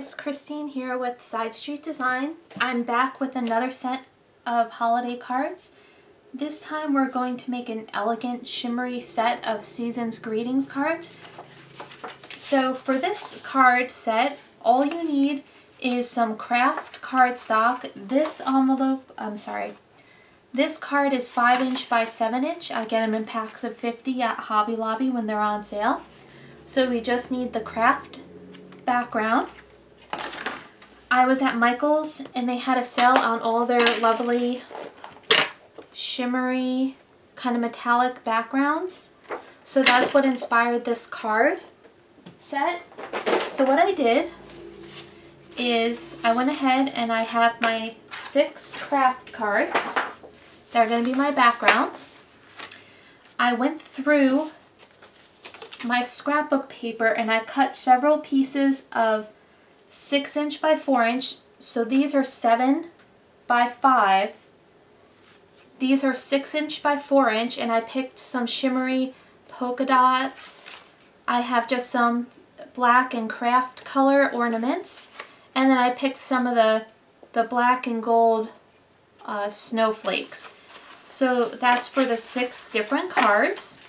guys, Christine here with Side Street Design. I'm back with another set of holiday cards. This time we're going to make an elegant shimmery set of Season's Greetings cards. So for this card set, all you need is some craft cardstock. This card is 5" by 7". I get them in packs of 50 at Hobby Lobby when they're on sale. So we just need the craft background. I was at Michael's and they had a sale on all their lovely shimmery kind of metallic backgrounds. So that's what inspired this card set. So what I did is I went ahead and I have my 6 craft cards. They're going to be my backgrounds. I went through my scrapbook paper and I cut several pieces of 6" by 4". So these are 7 by 5. These are 6" by 4", and I picked some shimmery polka dots. I have just some black and craft color ornaments, and then I picked some of the black and gold snowflakes. So that's for the 6 different cards.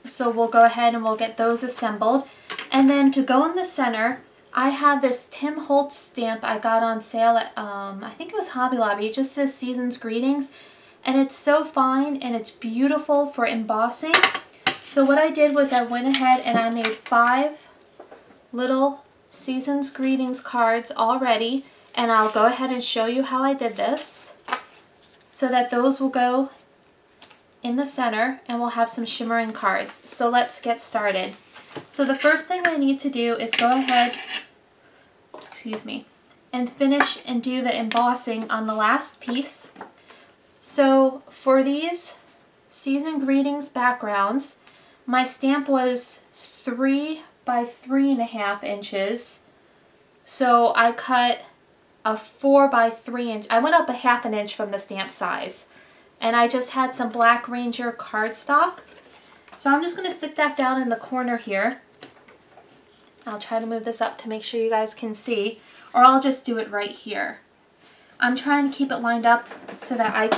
So we'll go ahead and we'll get those assembled. And then to go in the center, I have this Tim Holtz stamp I got on sale at, I think it was Hobby Lobby. It just says Season's Greetings. And it's so fine and it's beautiful for embossing. So what I did was I went ahead and I made 5 little Season's Greetings cards already. And I'll go ahead and show you how I did this, so that those will go in the center and we'll have some shimmering cards. So let's get started. So the first thing I need to do is go ahead, and finish and do the embossing on the last piece. So for these Season Greetings backgrounds, my stamp was 3 by 3.5 inches. So I cut a 4 by 3 inch. I went up a 1/2 inch from the stamp size. And I just had some Black Ranger cardstock. So I'm just going to stick that down in the corner here. I'll try to move this up to make sure you guys can see, or I'll just do it right here. I'm trying to keep it lined up so that I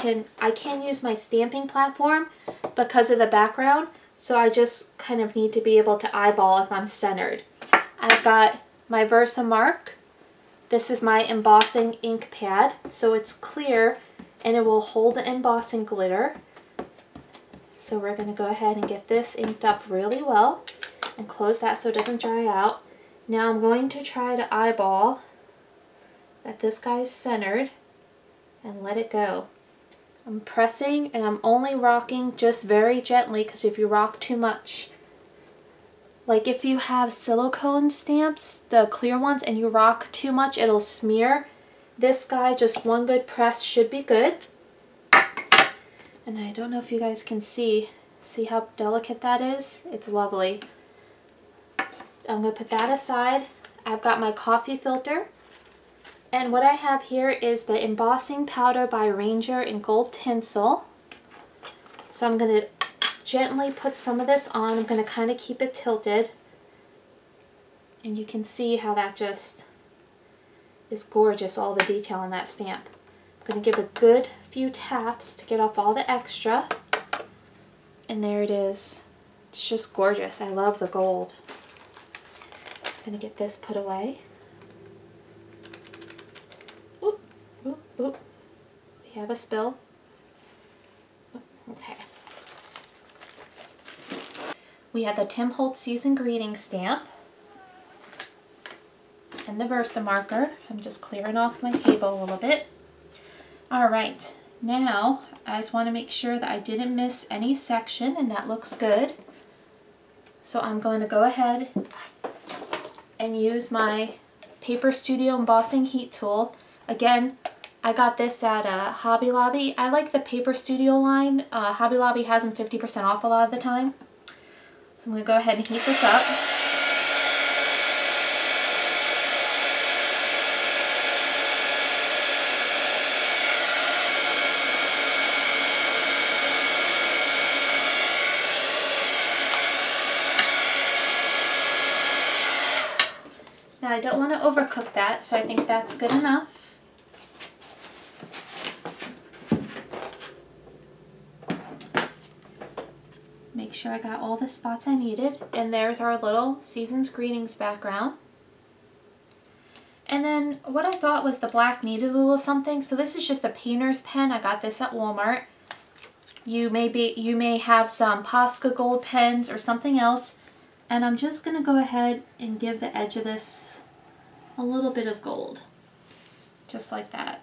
can use my stamping platform because of the background. So I just kind of need to be able to eyeball if I'm centered. I've got my Versamark. This is my embossing ink pad, so it's clear and it will hold the embossing glitter. So we're going to go ahead and get this inked up really well and close that so it doesn't dry out. Now I'm going to try to eyeball that this guy's centered and let it go. I'm pressing and I'm only rocking just very gently, because if you rock too much, like if you have silicone stamps, the clear ones, and you rock too much, it'll smear. This guy, just one good press should be good. And I don't know if you guys can see how delicate that is. It's lovely. I'm going to put that aside. I've got my coffee filter. And what I have here is the embossing powder by Ranger in gold tinsel. So I'm going to gently put some of this on. I'm going to kind of keep it tilted. And you can see how that just is gorgeous, all the detail in that stamp. I'm going to give a good few taps to get off all the extra. And there it is. It's just gorgeous. I love the gold. I'm going to get this put away. Oop, oop, oop. We have a spill. Okay. We have the Tim Holtz Season Greetings stamp and the Versamarker. I'm just clearing off my table a little bit. Alright, now I just want to make sure that I didn't miss any section, and that looks good. So I'm going to go ahead and use my Paper Studio embossing heat tool. Again, I got this at Hobby Lobby. I like the Paper Studio line. Hobby Lobby has them 50% off a lot of the time. So I'm going to go ahead and heat this up. I don't want to overcook that, so I think that's good enough. Make sure I got all the spots I needed. And there's our little Season's Greetings background. And then what I thought was the black needed a little something. So this is just a painter's pen. I got this at Walmart. You may have some Posca gold pens or something else. And I'm just going to go ahead and give the edge of this a little bit of gold. Just like that.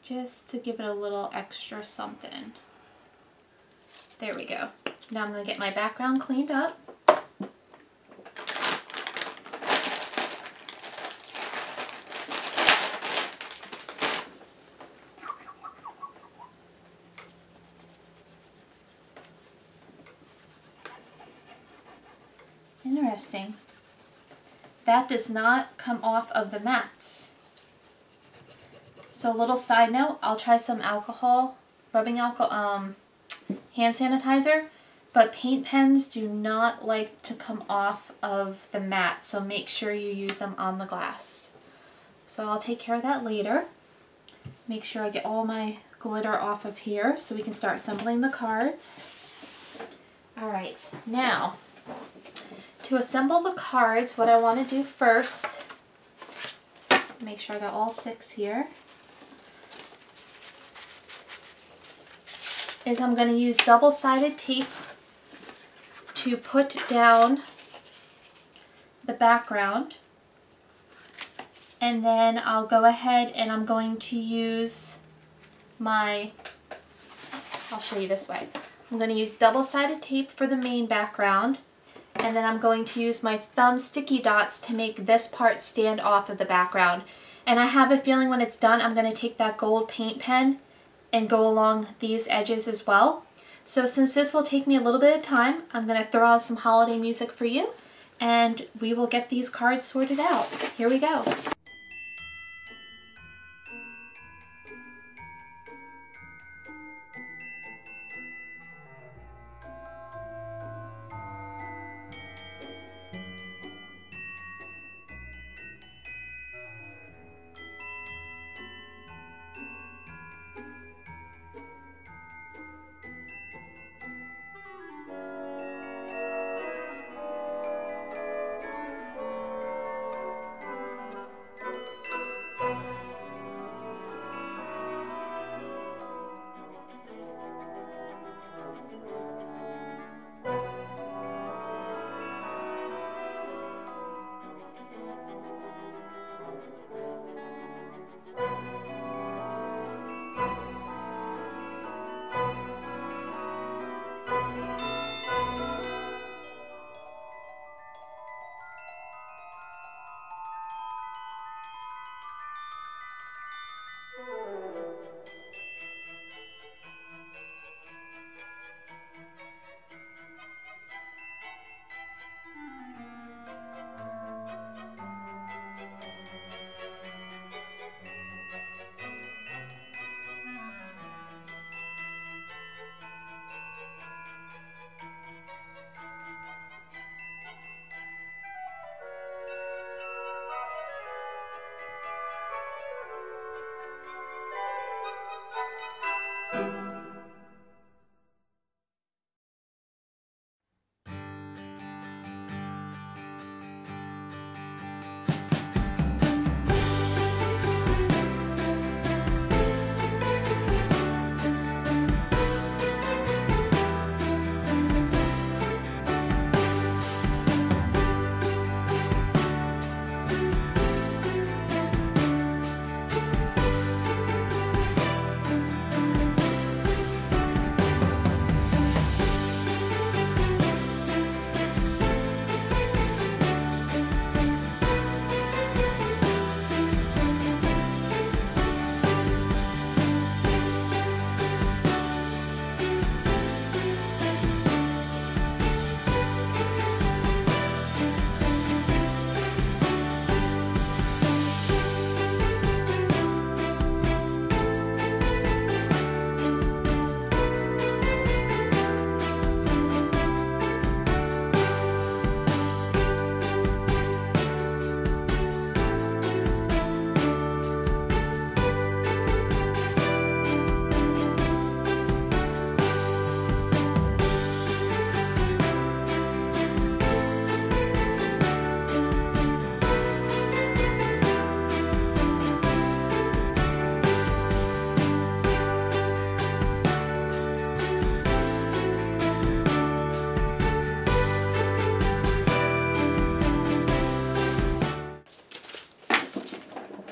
Just to give it a little extra something. There we go. Now I'm going to get my background cleaned up. Interesting. That does not come off of the mats. So a little side note, I'll try some alcohol, rubbing alcohol, hand sanitizer, but paint pens do not like to come off of the mat, so make sure you use them on the glass. So I'll take care of that later. Make sure I get all my glitter off of here so we can start assembling the cards. Alright, now to assemble the cards, what I want to do first, make sure I got all 6 here, is I'm going to use double-sided tape to put down the background, and then I'll go ahead and I'm going to use my, I'll show you this way. I'm going to use double-sided tape for the main background, and then I'm going to use my thumb sticky dots to make this part stand off of the background. And I have a feeling when it's done, I'm going to take that gold paint pen and go along these edges as well. So since this will take me a little bit of time, I'm going to throw on some holiday music for you, and we will get these cards sorted out. Here we go.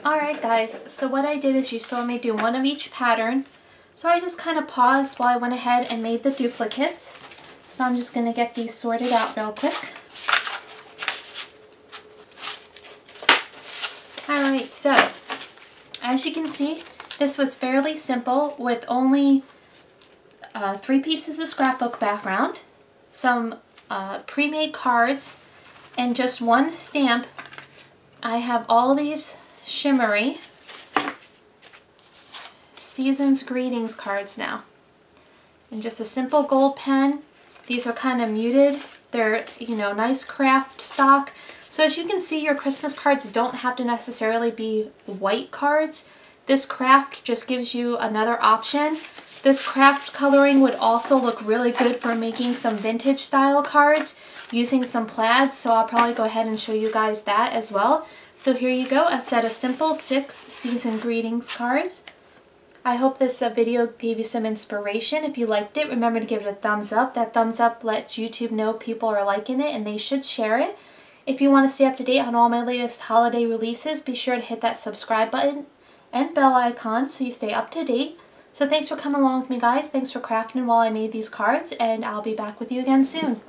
Alright guys, so what I did is you saw me do one of each pattern. So I just kind of paused while I went ahead and made the duplicates. So I'm just going to get these sorted out real quick. Alright, so as you can see, this was fairly simple with only 3 pieces of scrapbook background, some pre-made cards, and just one stamp. I have all these shimmery Season's Greetings cards now. And just a simple gold pen. These are kind of muted. They're, you know, nice craft stock. So as you can see, your Christmas cards don't have to necessarily be white cards. This craft just gives you another option. This craft coloring would also look really good for making some vintage style cards using some plaids. So I'll probably go ahead and show you guys that as well. So here you go, a set of simple 6 Season Greetings cards. I hope this video gave you some inspiration. If you liked it, remember to give it a thumbs up. That thumbs up lets YouTube know people are liking it and they should share it. If you want to stay up to date on all my latest holiday releases, be sure to hit that subscribe button and bell icon so you stay up to date. So thanks for coming along with me guys. Thanks for crafting while I made these cards, and I'll be back with you again soon.